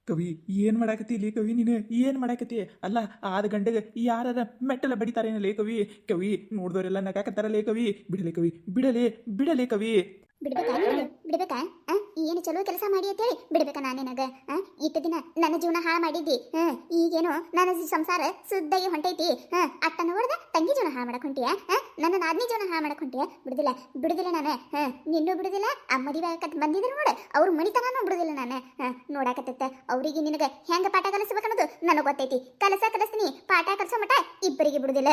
ಕವಿ ಏನು ಮಾಡಾಕತ್ತಿ ಇಲ್ಲಿ ಕವಿ ನೀನು ಏನು ಮಾಡಾಕತ್ತಿ ಅಲ್ಲ ಆದ ಗಂಟೆಗೆ ಯಾರ ಮೆಟ್ಟಲ ಬಡಿತಾರೇನಲೇ ಕವಿ ಕವಿ ನೋಡ್ದವರೆಲ್ಲ ನಗಾಕತ್ತಾರಲೇ ಕವಿ ಬಿಡಲೇ ಕವಿ ಬಿಡಲೇ ಬಿಡಲೇ ಕವಿ ಬಿಡ್ಬೇಕಾ ನಿನಗೆ ಬಿಡ್ಬೇಕಾ ಏನು ಚಲೋ ಕೆಲಸ ಮಾಡಿ ಅಂತೇಳಿ ಬಿಡ್ಬೇಕಾ ನಾನು ನಿನಗ ಇಟ್ಟು ದಿನ ನನ್ನ ಜೀವನ ಹಾಳು ಮಾಡಿದ್ದಿ ಈಗೇನು ನನ್ನ ಸಂಸಾರ ಸುದ್ದಾಗಿ ಹೊಂಟೈತಿ ಅಟ್ಟನ ಹೊಡೆದ ತಂಗಿ ಜೀವನ ಹಾಳು ಮಾಡಕ್ ಹೊಂಟಿಯ ನನ್ನ ನಾದ್ನಿ ಜೀವನ ಹಾಳು ಮಾಡಕ್ ಹೊಂಟಿಯ ಬಿಡುದಿಲ್ಲ ಬಿಡುದಿಲ್ಲ ನಾನು ನಿನ್ನೂ ಬಿಡುದಿಲ್ಲ ಆ ಮದುವೆ ಆಗತ್ ಬಂದಿದ್ರು ನೋಡ ಅವ್ರ ಮಣಿತನಾನು ಬಿಡುದಿಲ್ಲ ನಾನು ನೋಡಾಕತ್ತ ಅವ್ರಿಗೆ ನಿನಗೆ ಹೆಂಗ ಪಾಠ ಕಲಿಸ್ಬೇಕನ್ನೋದು ನನಗೆ ಗೊತ್ತೈತಿ ಕಲಿಸ್ತೀನಿ ಪಾಠ ಕಲಿಸೋ ಮಟ ಇಬ್ಬರಿಗೆ ಬಿಡುದಿಲ್ಲ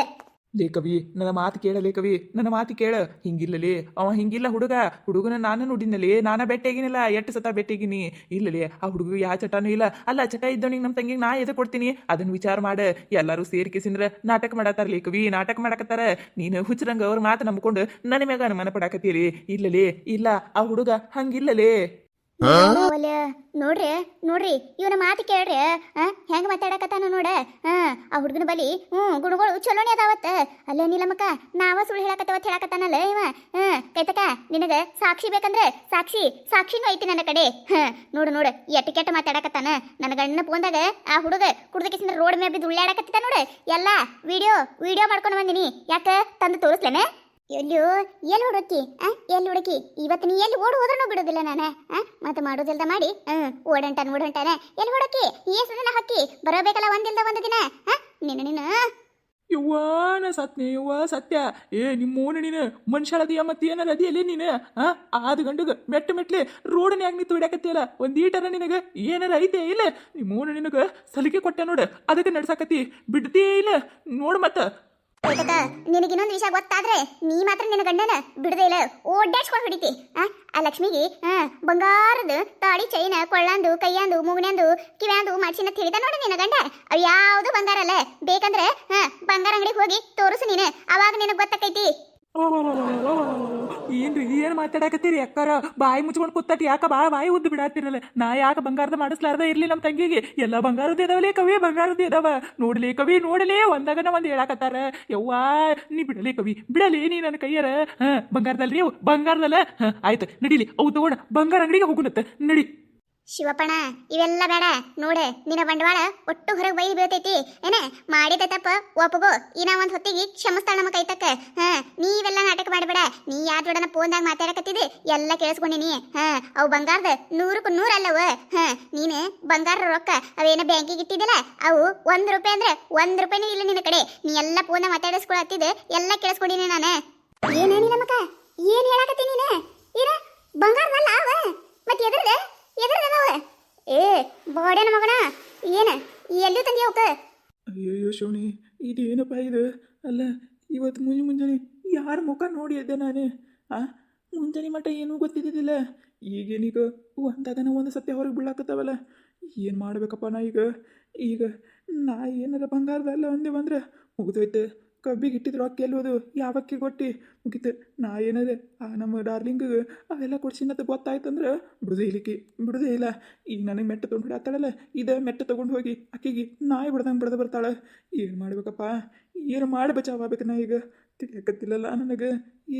ಲೇ ಕವಿ ನನ್ನ ಮಾತು ಕೇಳಲೇ ಕವಿ ನನ್ನ ಮಾತು ಕೇಳ ಹಿಂಗಿಲ್ಲಲೇ ಅವ ಹಿಂಗಿಲ್ಲ ಹುಡುಗನ ನಾನು ನೋಡಿನಲೇ ನಾನ ಬೆಟ್ಟಾಗಿನಿಲ್ಲ ಎಷ್ಟು ಸತ ಬೆಟ್ಟಾಗಿನಿ ಇಲ್ಲಲೇ ಆ ಹುಡುಗ ಯಾವ ಚಟನೂ ಇಲ್ಲ ಅಲ್ಲ ಚಟ ಇದ್ದವನಿಗೆ ನಮ್ಮ ತಂಗಿಗೆ ನಾ ಎದೆ ಕೊಡ್ತೀನಿ ಅದನ್ನ ವಿಚಾರ ಮಾಡ ಎಲ್ಲರೂ ಸೇರ್ಕಿಸಿಂದ್ರ ನಾಟಕ ಮಾಡತ್ತಾರಲೇ ಕವಿ ನಾಟಕ ಮಾಡಕತ್ತಾರ ನೀನು ಹುಚ್ಚರಂಗ ಅವ್ರ ಮಾತು ನಂಬ್ಕೊಂಡು ನನ್ನ ಮ್ಯಾಗ ಅನುಮಾನ ಪಡಾಕತ್ತೀರಿ ಇಲ್ಲಲೇ ಇಲ್ಲ ಆ ಹುಡುಗ ಹಂಗಿಲ್ಲಲೇ ನೋಡ್ರಿ ನೋಡ್ರಿ ಇವನ ಮಾತು ಕೇಳ್ರಿ ಹೆಂಗ ಮಾತಾಡಕತ್ತಾನ ನೋಡ ಆ ಹುಡುಗನ ಬಲಿ ಗುಣಗಳು ಚಲೋನೇ ಅದಾವತ್ತ ಅಲ್ಲೇ ನಿಲಮಕ್ಕ ನಾವ ಸುಳ್ಳು ಹೇಳಕತ್ತವತ್ ಹೇಳಕತ್ತಾನಲ್ಲ ಇವ ಕೈತಕ ನಿನಗ ಸಾಕ್ಷಿ ಬೇಕಂದ್ರೆ ಸಾಕ್ಷಿನೂ ಐತಿ ನನ್ನ ಕಡೆ ನೋಡು ನೋಡು ಎಟ್ಟು ಕೆಟ್ಟ ಮಾತಾಡಕತ್ತಾನ ನನ್ನ ಗಂಡನ ಫೋನ್ದಾಗ ಆ ಹುಡುಗ ಕುಡ್ದಕಿಸಿನ ರೋಡ್ ಮೇಲೆ ಬಿದ್ದು ಉಳ್ಳಾಡಕತ್ತಿತ್ತ ನೋಡು ಎಲ್ಲ ವಿಡಿಯೋ ಮಾಡ್ಕೊಂಡು ಬಂದಿನಿ ಯಾಕ ತಂದು ತೋರಿಸ್ಲೇನೆ ಎಲ್ಲಿ ಹುಡುಕಿ ಎಲ್ಲಿ ಹುಡುಕಿ ಇವತ್ತು ನೀ ಎಲ್ಲಿ ಓಡ್ ಹೋದ್ರೂ ಬಿಡೋದಿಲ್ಲ ನಾನು ಮತ್ತೆ ಮಾಡೋದಿಲ್ದ ಮಾಡಿ ಓಡಂಟಾನೆ ಎಲ್ಲಿ ಹುಡುಕಿ ಏಸು ಹಾಕಿ ಬರಬೇಕಲ್ಲ ಒಂದಿಲ್ದ ಒಂದು ದಿನ ನಿನ್ನ ಯವ್ವಾನ ಸತ್ನೆ ಯವ್ವ ಸತ್ಯ ನಿಮ್ಮೋನ ನೀನು ಮನುಷ್ಯಳದಿಯ ಮತ್ತೆ ಏನಾರ ಅದಿಯಲ್ಲೇ ನೀನು ಆದ ಗಂಡುಗ ಮೆಟ್ಲೆ ರೋಡನ್ಯಾಗ ನಿಂತು ಹಿಡ್ಯಾಕತ್ತಿಯಲ್ಲ ಒಂದೀಟರ ನಿನಗೆ ಏನಾರ ಐತೆ ಇಲ್ಲ ನಿಮ್ಮೋನ ನಿನಗೆ ಸಲಿಗೆ ಕೊಟ್ಟೆ ನೋಡು ಅದಕ್ಕೆ ನಡ್ಸಾಕತ್ತಿ ಬಿಡ್ತೇ ಇಲ್ಲ ನೋಡು ಮತ್ತ ನಿನಗೆ ಇನ್ನೊಂದು ವಿಷಯ ಗೊತ್ತಾದ್ರೆ ನೀ ಮಾತ್ರ ನಿನ್ನ ಗಂಡನ ಬಿಡದೇ ಇಲ್ಲ ಓಡಾಡ್ಸ್ಕೊಂಡು ಹೊಡಿತಿ ಆ ಲಕ್ಷ್ಮಿಗೆ ಬಂಗಾರದ ತಾಳಿ ಚೈನ ಕೊಳ್ಳಂದು ಕೈಯಂದು ಮೂಗನಂದು ಕಿವ್ಯಾಂದು ಮಾಡ್ಸಿನ ತಿಳಿದ ನೋಡಿ ನಿನ್ನ ಗಂಡ ಅವು ಯಾವುದು ಬಂಗಾರ ಅಲ್ಲ ಬೇಕಂದ್ರೆ ಬಂಗಾರ ಅಂಗಡಿಗೆ ಹೋಗಿ ತೋರಿಸು ನೀನು ಅವಾಗ ನಿನಗೆ ಗೊತ್ತಾಕೈತಿ ಏನ್ರಿ ಏನು ಮಾತಾಡಕತ್ತೀರಿ ಅಕ್ಕಾರ ಬಾಯಿ ಮುಚ್ಕೊಂಡು ಕೂತಟ್ಟಿ ಯಾಕ ಬಾಯಿ ಉದ್ದು ಬಿಡಾತಿರಲ್ಲ ನಾ ಯಾಕೆ ಬಂಗಾರದ ಮಾಡಿಸ್ಲಾರ್ದ ಇರ್ಲಿ ನಮ್ಮ ತಂಗಿಗೆ ಎಲ್ಲ ಬಂಗಾರದ ಇದಾವಲೇ ಕವಿ ಬಂಗಾರದ ಇದಾವ ನೋಡ್ಲಿ ಕವಿ ನೋಡಲೇ ಒಂದಾಗನ ಒಂದು ಹೇಳಾಕತ್ತಾರ ಯವ್ವಾ ನೀ ಬಿಡಲೇ ಕವಿ ಬಿಡಲೇ ನೀ ನನ್ನ ಕೈಯಾರ ಬಂಗಾರದಲ್ರಿ ಅವು ಬಂಗಾರದಲ್ಲ ಆಯ್ತು ನಡಿಲಿ ಅವು ತಗೊಂಡ ಬಂಗಾರ ಅಂಗಡಿಗೆ ಹೋಗುನತ್ತ ನಡಿ ಶಿವಪ್ಪಣ ಇವೆಲ್ಲ ಬೇಡ ನೋಡೆ ನಿನ್ನ ಬಂಡವಾಳ ಒಟ್ಟು ಹೊರಗೆ ಬೈಲಿ ಬೀಳ್ತೈತಿ ಏನ ಮಾಡಿದ ತಪ್ಪ ಒಪ್ಪಗೋ ಇನ್ನ ಒಂದ್ ಹೊತ್ತಿಗೆ ಕ್ಷಮಿಸ್ತಾಳ ನಮ್ಮ ಕೈತಕ್ಕ ನೀವೆಲ್ಲ ನಾಟಕ ಮಾಡಬೇಡ ನೀ ಯಾರ ಜೋಡನ ಫೋನ್ದಾಗ ಮಾತಾಡಕತ್ತಿದ್ದೆ ಎಲ್ಲ ಕೇಳಿಸ್ಕೊಂಡಿನಿ ಅವು ಬಂಗಾರದ 100ಕ್ಕೆ 100 ಅಲ್ಲವ ನೀನು ಬಂಗಾರ ರೊಕ್ಕ ಅವೇನ ಬ್ಯಾಂಕಿಗೆ ಇಟ್ಟಿದ್ದಿಲ್ಲ ಅವು ₹1 ಅಂದ್ರೆ ₹1 ಇಲ್ಲ ನಿನ್ನ ಕಡೆ ನೀ ಎಲ್ಲ ಫೋನ್ ಮಾತಾಡಿಸ್ಕೊಳತ್ತಿದ್ದೆ ಎಲ್ಲ ಕೇಳಿಸ್ಕೊಂಡಿನಿ ನಾನು ಏನೇನಿ ನಮಕ ಏನ್ ಹೇಳಕತ್ತಿ ನೀನು ಏನ ಬಂಗಾರದಲ್ಲ ಅವ ಮತ್ತೆ ಎದ್ರದವ ಬಾಡ್ಯಾನ ಮಗನ ಏನ ಎಲ್ಲೂ ತಂದಿ ಅವಕ್ಕ ಅಯ್ಯಯ್ಯೋ ಶಿವಣಿ ಇದೇನಪ್ಪ ಇದು ಅಲ್ಲ ಇವತ್ತು ಮುಂಜಾನೆ ಯಾರ ಮುಖ ನೋಡಿ ಎದ್ದೆ ನಾನು ಮುಂಜಾನೆ ಮಟ್ಟ ಏನೂ ಗೊತ್ತಿದ್ದಿದ್ದಿಲ್ಲ ಈಗೇನೀಗ ಒಂದಾಗನ ಒಂದು ಸತ್ಯ ಹೊರಗೆ ಬೀಳಾಕತ್ತಾವಲ್ಲ ಏನು ಮಾಡ್ಬೇಕಪ್ಪ ನಾ ಈಗ ನಾ ಏನಾರ ಬಂಗಾರದಲ್ಲ ಒಂದೇ ಬಂದ್ರೆ ಮುಗಿದೋಯ್ತು ಕಬ್ಬಿಗೆ ಇಟ್ಟಿದ್ರು ರೊಕ್ಕ ಎಲ್ಲೋದು ಯಾವಕ್ಕೆ ಕೊಟ್ಟು ಮುಗಿತು ನಾ ಏನಾರೆ ನಮ್ಮ ಡಾರ್ಲಿಂಗಿಗೆ ಅವೆಲ್ಲ ಕೊಡ್ಸಿನತ್ತ ಗೊತ್ತಾಯ್ತಂದ್ರೆ ಬಿಡುದೇ ಇಲ್ಲ ಈಗ ನನಗೆ ಮೆಟ್ಟ ತೊಗೊಂಡು ಹಿಡಿಯಾತಾಳಲ್ಲ ಇದೇ ಮೆಟ್ಟ ತೊಗೊಂಡು ಹೋಗಿ ಆಕೆಗೆ ನಾಯಿ ಬಿಡ್ದಂಗೆ ಬರ್ತಾಳೆ ಏನು ಮಾಡ್ಬೇಕಪ್ಪ ಏನು ಮಾಡಿ ಬಚಾವಾಗಬೇಕು ನಾ ಈಗ ತಿಳಿಯಕತ್ತಿಲ್ಲಲ್ಲ ನನಗೆ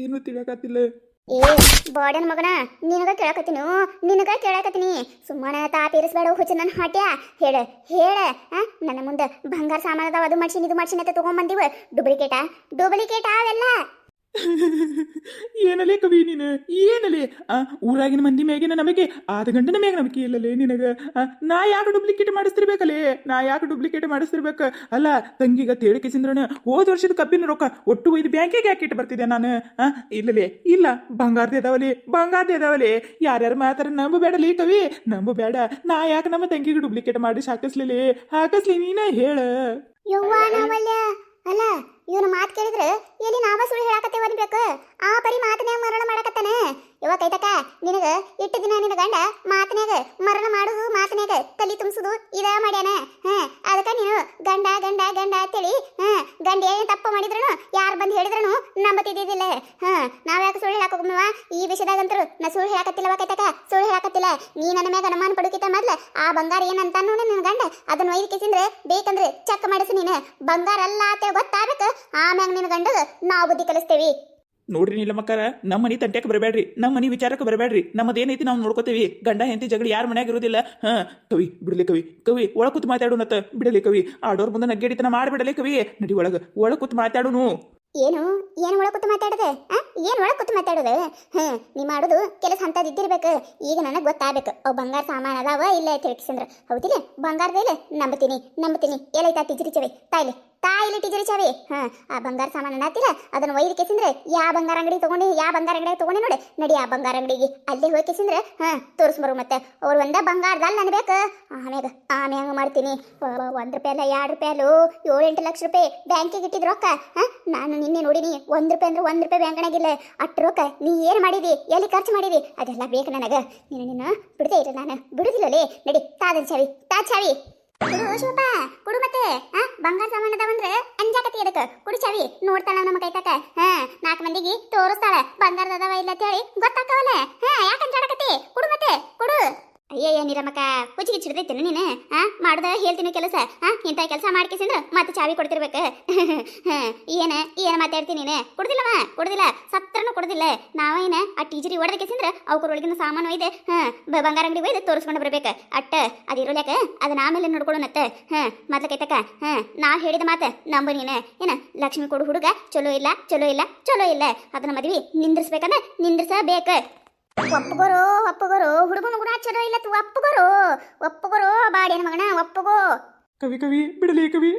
ಏನೂ ತಿಳಿಯಕತ್ತಿಲ್ಲ ಬಾಡ್ಯಾನ ಮಗನ ನಿನಗ ಕೇಳಕತ್ತೀನಿ ಸುಮ್ಮನೆ ತಾಪೇರಿಸ್ಬೇಡ ಹುಚ್ಚ ನನ್ನ ಹಾಟ್ಯಾ ಹೇಳ ನನ್ನ ಮುಂದೆ ಬಂಗಾರ ಸಾಮಾನು ಅದಾವ ಅದು ಮಾಡ್ಸಿನಿ ಇದು ಮಾಡ್ಸಿನಿ ಅಂತ ತಗೊಂಡ್ಬಂದಿವ ಡೂಪ್ಲಿಕೇಟ ಅವೆಲ್ಲ ಏನಲೇ ಕವಿ ನೀನು ಏನಲೇ ಊರಾಗಿನ ಮಂದಿ ಮ್ಯಾಗಿನ ನಮಗೆ ಆದ ಗಂಟನ ಮ್ಯಾಗ ನಂಬಿಕೆ ಇಲ್ಲಲೇ ನಿನಗೆ ನಾ ಯಾಕೆ ಡೂಪ್ಲಿಕೇಟ್ ಮಾಡಿಸ್ತಿರ್ಬೇಕು ಅಲ್ಲ ತಂಗಿಗ ತೇಳಿಕೆಸಿಂದ್ರನ ಹೋದ ವರ್ಷದ ಕಬ್ಬಿನ ರೊಕ್ಕ ಒಟ್ಟು ಒಯ್ದು ಬ್ಯಾಂಕಿಗೆ ಯಾಕೆ ಇಟ್ಟು ಬರ್ತಿದ್ದೆ ನಾನು ಇಲ್ಲಲೇ ಇಲ್ಲ ಬಂಗಾರದ ಇದಾವಲೇ ಯಾರ್ಯಾರು ಮಾತಾರ ನಂಬಬೇಡಲೇ ಕವಿ ನಂಬಬೇಡ ನಾ ಯಾಕೆ ನಮ್ಮ ತಂಗಿಗೆ ಡೂಪ್ಲಿಕೇಟ್ ಮಾಡಿ ಹಾಕಿಸ್ಲಿ ನೀನ ಹೇಳ ಅಲ್ಲ ಇವನು ಮಾತು ಕೇಳಿದ್ರೆ ಎಲ್ಲಿ ನಾವ ಸುಳ್ಳು ಹೇಳಾಕತ್ತೇವ ಅನ್ಬೇಕು ಆ ಪರಿ ಮಾತನ್ಯಾಗ ಮರಣ ಮಾಡಕತ್ತಾನೆ ಇವ ಕೈತಕ ನಿನಗ ಇಟ್ಟು ದಿನ ನಿನ್ನ ಗಂಡ ಮಾತನ್ಯಾಗ ಮರಣ ಮಾಡುದು ಮಾತನ್ಯಾಗ ತಲಿ ತುಂಬಿಸುದು ಇದ ಮಾಡ್ಯಾನ ಅದಕ್ಕ ನೀನು ಗಂಡ ಅಂತೇಳಿ ಗಂಡ ಏನ್ ತಪ್ಪು ಮಾಡಿದ್ರು ಯಾರು ಬಂದು ಹೇಳಿದ್ರು ನಂಬತಿದ್ದಿದ್ದಿಲ್ಲ ನಾವ್ಯಾಕೆ ಸುಳ್ಳು ಹೇಳಾಕೋಗ್ನವ ಈ ವಿಷಯದಾಗಂತರು ನಾ ಸುಳ್ಳು ಹೇಳಾಕತ್ತಿಲ್ಲವ ಕೈತಕ ಸುಳ್ಳು ಹೇಳಾಕತ್ತಿಲ್ಲ ನೀ ನನ್ನ ಮ್ಯಾಗ ಅನುಮಾನ ಪಡುಕಿತ ಮೊದ್ಲ ಆ ಬಂಗಾರ ಏನಂತ ನೋಡಿ ನನ್ನ ಗಂಡ ಅದನ್ನ ಒಯ್ದಕ್ಕಿಸಿಂದ್ರೆ ಬೇಕಂದ್ರೆ ಚೆಕ್ ಮಾಡಿಸಿ ನೀನು ಬಂಗಾರ ಅಲ್ಲ ಅಂತ ಗೊತ್ತಾಗಬೇಕು ಆಮ್ಯಾಗ ನಿನ್ನ ಗಂಡಗ ನಾವು ಬುದ್ಧಿ ಕಲಿಸ್ತೇವಿ ನೋಡ್ರಿ ನೀಲಮ್ಮಕ್ಕಾರ ನಮ್ಮ ಮನೆ ತಂಟ್ಯಾಕ ಬರಬೇಡ್ರಿ, ನಮ್ಮ ಮನೆ ವಿಚಾರಕ್ಕೆ ಬರಬೇಡ್ರಿ. ನಮ್ಮದೇನೈತಿ ನಾವು ನೋಡ್ಕೋತೀವಿ. ಗಂಡ ಹೆಂಡತಿ ಜಗಳ ಯಾರ ಮನ್ಯಾಗ ಇರೋದಿಲ್ಲ. ಕವಿ ಬಿಡಲಿ ಕವಿ ಒಳ ಕೂತ್ ಮಾತಾಡೋಣತ್ತ ಬಿಡಲಿ ಕವಿ. ಆಡೋರ್ ಮುಂದೆ ನಗ್ಗೇಡಿತನ ಮಾಡ್ಬಿಡಲಿ ಕವಿ. ನಡಿ ಒಳ ಕೂತ್ ಮಾತಾಡೋನು. ಏನು ಒಳ ಕೂತು ಮಾತಾಡೋದು? ಏನು ಒಳ ಕೂತು ಮಾತಾಡೋದು? ನೀ ಮಾಡೋದು ಕೆಲಸ ಅಂತದ್ ಇದ್ದಿರ್ಬೇಕು. ಈಗ ನನಗೆ ಗೊತ್ತಾಗಬೇಕು ಅವು ಬಂಗಾರ ಸಾಮಾನು ಅದಾವ ಇಲ್ಲ ತಿಳ್ಕಿಸಂದ್ರ. ಹೌದಿಲ್ಲ, ಬಂಗಾರದೇಲೆ ನಂಬತೀನಿ. ಎಲ್ಲೈತಾ ಟಿಜರಿ ಚವಿ ತಾಯಿಲಿ ಟಿಜರಿ ಚವಿ. ಆ ಬಂಗಾರ ಸಾಮಾನು ಅನ್ನತ್ತಿರ ಅದನ್ನ ಒಯ್ದು ಕೇಸಿಂದ್ರೆ ಯಾವ ಬಂಗಾರ ಅಂಗಡಿ ತಗೊಂಡೆ ನೋಡಿ. ನಡಿ ಆ ಬಂಗಾರ ಅಂಗಡಿಗೆ ಅಲ್ಲೇ ಹೋಗಿ ಕೇಸಿಂದ್ರೆ ತೋರಿಸ್ಬರು. ಮತ್ತೆ ಅವ್ರು ಒಂದ ಬಂಗಾರದಲ್ಲಿ ಅನ್ಬೇಕು. ಆಮ್ಯಾಗ ಮಾಡ್ತೀನಿ. 1 ರೂಪಾಯಿ ಅಲ್ಲ 2 ರೂಪಾಯಿ ಅಲ್ಲೋ 7-8 ಲಕ್ಷ ರೂಪಾಯಿ ಬ್ಯಾಂಕಿಗೆ ಇಟ್ಟಿದ್ ರೊಕ್ಕ. ನಾನು ನಿನ್ನೆ ನೋಡಿನಿ. 1 ರೂಪಾಯಿ ಅಂದ್ರೆ 1 ರೂಪಾಯಿ ಬ್ಯಾಂಕ್ನಾಗಿಲ್ಲ. ಅಷ್ಟು ರೊಕ್ಕ ನೀ ಏನು ಮಾಡಿದಿ, ಎಲ್ಲಿ ಖರ್ಚು ಮಾಡಿದಿ, ಅದೆಲ್ಲ ಬೇಕು ನನಗೆ. ನಿನ್ನ ಬಿಡದೇ ಇಲ್ಲ, ನಾನು ಬಿಡುದಿಲ್ಲಲೇ. ನಡಿ ತಾ ಚಾವಿ ಕುಡು ಶಿವಪ್ಪ, ಕುಡು. ಮತ್ತೆ ಬಂಗಾರ ಸಾಮಾನು ಅದಾವಂದ್ರೆ ಅಂಜಾಕತಿ ಅದಕ್ಕೆ ಕುಡು ಚಾವಿ. ನೋಡ್ತಾಳ ನಮ್ಮ ಕೈತಕ 4 ಮಂದಿಗೆ ತೋರಿಸ್ತಾಳ ಬಂಗಾರದ ಅದಾವ ಇಲ್ಲ ಅಂತ ಹೇಳಿ ಗೊತ್ತಾಕವಲ್ಲ. ಯಾಕೆ ಅಂಜಾಡಕತಿ? ಕುಡು ಮತ್ತೆ ಕುಡು. ಅಯ್ಯಯ್ಯ ನೀರಮ್ಮಕ್ಕ ಹುಚ್ಚಿಗೆ ಚಿಡ್ದೈತೇನು ನೀನು? ಮಾಡ್ದ ಹೇಳ್ತೀನಿ ಕೆಲಸ. ಇಂಥ ಕೆಲಸ ಮಾಡ್ಕೇಸಂದ್ರೆ ಮತ್ತೆ ಚಾವಿ ಕೊಡ್ತಿರ್ಬೇಕು. ಏನು ಮಾತಾಡ್ತೀನಿ ನೀನು? ಕೊಡುದಿಲ್ಲ ಸತ್ರನು ಕೊಡುದಿಲ್ಲ. ನಾವೇನ ಆ ಟೀಚರಿ ಹೊಡೆದಕ್ಕೆಸಂದ್ರೆ ಅವ್ರೊಳಗಿನ ಸಾಮಾನು ಒಯ್ದೆ ಬಂಗಾರ ಅಂಗಡಿ ಒಯ್ದು ತೋರಿಸ್ಕೊಂಡು ಬರ್ಬೇಕು. ಅದಿರೋಲ್ಯಾಕ ಅದನ್ನ ಆಮೇಲೆ ನೋಡ್ಕೊಳ್ಳೋಣತ್ತ. ಮೊದ್ಲಕೈತಕ್ಕ ನಾ ಹೇಳಿದ ಮಾತು ನಂಬು ನೀನು. ಏನ ಲಕ್ಷ್ಮಿ ಕೊಡು ಹುಡುಗ ಚಲೋ ಇಲ್ಲ ಅದನ್ನ ಮದ್ವಿ ನಿಂದ್ರಿಸ್ಬೇಕಂದ್ರೆ ನಿಂದ್ರಿಸಬೇಕು. ಒಪ್ಪಗೋರು ಹುಡುಗನ ಗುಣ ಚಲೋ ಇಲ್ಲ. ಒಪ್ಪಗೋರು ಬಾಡಿನ ಮಗನ ಒಪ್ಪಗೋ. ಕವಿ ಬಿಡಲಿ ಕವಿ.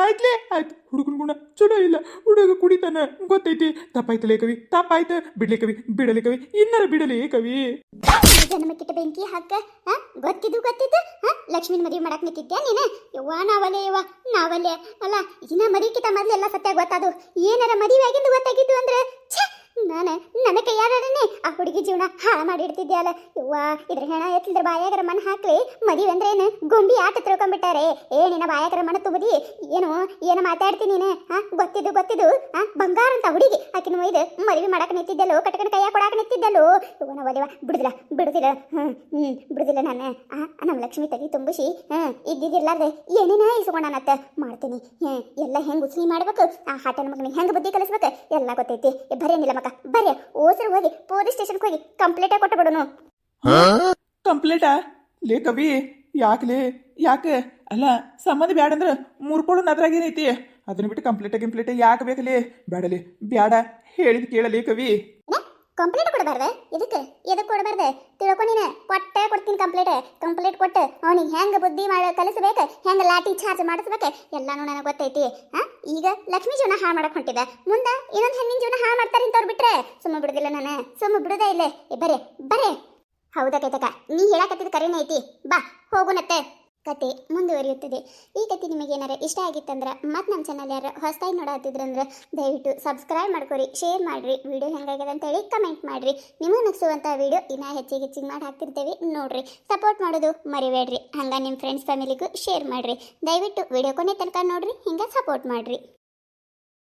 ಆಯ್ತು. ಹುಡುಗನ ಗುಣ ಚಲೋ ಇಲ್ಲ, ಹುಡುಗ ಕುಡಿತಾನ ಗೊತ್ತೈತಿ. ತಪ್ಪಾಯ್ತಲೇ ಕವಿ, ತಪ್ಪಾಯ್ತು. ಬಿಡಲಿ ಕವಿ ಇನ್ನರ ಬಿಡಲಿ ಕವಿ. ಜನ್ಮಕ್ಕಿಟ್ಟ ಬೆಂಕಿ ಹಾಕ ಗೊತ್ತಿದ್ದು ಲಕ್ಷ್ಮಿನ ಮದುವೆ ಮಾಡಕ್ ನಿಂತಿದ್ಯಾ ನೀನು? ನಾವಲ್ಲೇ ಅಲ್ಲ. ಇನ್ನ ಮದುವೆಕಿತ ಮೊದಲೆಲ್ಲ ಸತ್ಯ ಗೊತ್ತಾದು. ಏನಾರ ಮದುವೆ ಆಗಿದ್ದು ಗೊತ್ತಾಗಿದ್ದು ಅಂದ್ರೆ ನನ್ನ ಕೈಯಾರನೇ ಆ ಹುಡುಗಿ ಜೀವನ ಹಾಳು ಮಾಡಿಡ್ತಿದ್ದೆ ಅಲ್ಲ. ಇದ್ರ ಹೆಣ ಎತ್ತಿದ್ರೆ ಬಾಯಾಗರ ಮಣ್ಣು ಹಾಕ್ಲಿ. ಮದುವೆ ಅಂದ್ರೆ ಏನು ಗೊಂಬಿ ಆಟ ತಿಳ್ಕೊಂಡ್ಬಿಟ್ಟಾರೆ. ನಿನ್ನ ಬಾಯಾಗರ ಮಣ್ಣು ತುಂಬದಿ ಏನು ಮಾತಾಡ್ತೀನಿ ನೀನು? ಗೊತ್ತಿದ್ದು ಬಂಗಾರ ಅಂತ ಹುಡುಗಿ ಆಕಿನ ಒಯ್ದು ಮದುವೆ ಮಾಡಕ್ ನಿಂತಿದ್ದಲ್ಲೋ, ಕಟ್ಕೊಂಡು ಕೈಯಾಗ ಕೊಡಾಕ ನಿಂತಿದ್ದಲ್ಲೋ. ಬಿಡುದಿಲ್ಲ ನಾನು. ನಮ್ಮ ಲಕ್ಷ್ಮಿ ತಗಿ ತುಂಬಿಸಿ ಇದ್ದಿದ್ದಿರ್ಲಾರ್ದೆ ಏನೇನ ಇಸ್ಕೊಂಡನತ್ತ ಮಾಡ್ತೀನಿ. ಎಲ್ಲ ಹೆಂಗ್ ಉಸ್ಲಿ ಮಾಡ್ಬೇಕು, ಆ ಹಾಟನ ಮಗನಿಗೆ ಹೆಂಗ್ ಬುದ್ಧಿ ಕಲಿಸ್ಬೇಕು ಎಲ್ಲ ಗೊತ್ತೈತಿ. ಬರೇನಿಲ್ಲ ಮಕ್ಕ ಬರ್ರಿ, ಓಸರು ಹೋಗಿ ಪೊಲೀಸ್ ಸ್ಟೇಷನ್ಗೆ ಹೋಗಿ ಕಂಪ್ಲೇಂಟ್ ಕೊಟ್ಟು ಬಿಡೋನು. ಕಂಪ್ಲೇಂಟಾ ಲೇ ಕವಿ? ಯಾಕೆ ಅಲ್ಲ ಸಂಬಂಧ ಬ್ಯಾಡಂದ್ರೆ ಮುರ್ಕೊಳ್ಳೋ ಅದ್ರಾಗೇನೈತಿ? ಅದನ್ನ ಬಿಟ್ಟು ಕಂಪ್ಲೇಂಟ್ ಯಾಕೆ ಬೇಕಲ್ಲಿ? ಬ್ಯಾಡ ಹೇಳಿದ್ ಕೇಳಲಿ ಕವಿ. ಕಂಪ್ಲೇಂಟ್ ಕೊಡಬಾರ್ದೆ? ಎದಕ್ಕೆ ಕೊಡಬಾರ್ದೆ ತಿಳ್ಕೊ ನೀನು. ಕೊಡ್ತೀನಿ ಕಂಪ್ಲೇಂಟ್ ಕೊಟ್ಟು ಅವನಿಗೆ ಹೆಂಗೆ ಬುದ್ಧಿ ಕಲಿಸ್ಬೇಕು, ಹೆಂಗೆ ಲಾಠಿ ಚಾರ್ಜ್ ಮಾಡಿಸ್ಬೇಕು ಎಲ್ಲಾನು ನನಗೆ ಗೊತ್ತೈತಿ. ಈಗ ಲಕ್ಷ್ಮಿ ಜೀವನ ಹಾಳು ಮಾಡಕ್ ಹೊಂಟಿದೆ, ಮುಂದೆ ಇನ್ನೊಂದು ಹೆಣ್ಣಿನ ಜೀವನ ಹಾಳು ಮಾಡ್ತಾರೆ ಇಂಥವ್ರು ಬಿಟ್ರೆ ಸುಮ್ಮ ಬಿಡುದಿಲ್ಲ ನಾನು. ಬಿಡುದೇ ಇಲ್ಲೇ. ಬರೇ ಹೌದಾ ಕೈತಕ, ನೀ ಹೇಳಕತ್ತಿದ ಕರೆನೇ ಐತಿ. ಬಾ ಹೋಗುನತ್ತೆ. ಕತೆ ಮುಂದುವರಿಯುತ್ತದೆ. ಈ ಕತೆ ನಿಮಗೆ ಏನಾರ ಇಷ್ಟ ಆಗಿತ್ತಂದ್ರೆ ಮತ್ತು ನಮ್ಮ ಚಾನಲ್ ಯಾರು ಹೊಸದಾಗಿ ನೋಡತ್ತಿದ್ರಂದ್ರೆ ದಯವಿಟ್ಟು ಸಬ್ಸ್ಕ್ರೈಬ್ ಮಾಡ್ಕೊರಿ, ಶೇರ್ ಮಾಡಿರಿ. ವಿಡಿಯೋ ಹೆಂಗಾಗಿದೆ ಅಂತೇಳಿ ಕಮೆಂಟ್ ಮಾಡಿರಿ. ನಿಮಗೆ ನಗಿಸುವಂಥ ವಿಡಿಯೋ ಇನ್ನೂ ಹೆಚ್ಚಿಗೆ ಮಾಡಿ ಹಾಕ್ತಿರ್ತೇವೆ ನೋಡ್ರಿ. ಸಪೋರ್ಟ್ ಮಾಡೋದು ಮರಿಬೇಡ್ರಿ. ಹಂಗೆ ನಿಮ್ಮ ಫ್ರೆಂಡ್ಸ್ ಫ್ಯಾಮಿಲಿಗೂ ಶೇರ್ ಮಾಡಿರಿ. ದಯವಿಟ್ಟು ವಿಡಿಯೋ ಕೊನೆ ತನಕ ನೋಡ್ರಿ, ಹಿಂಗೆ ಸಪೋರ್ಟ್ ಮಾಡಿರಿ.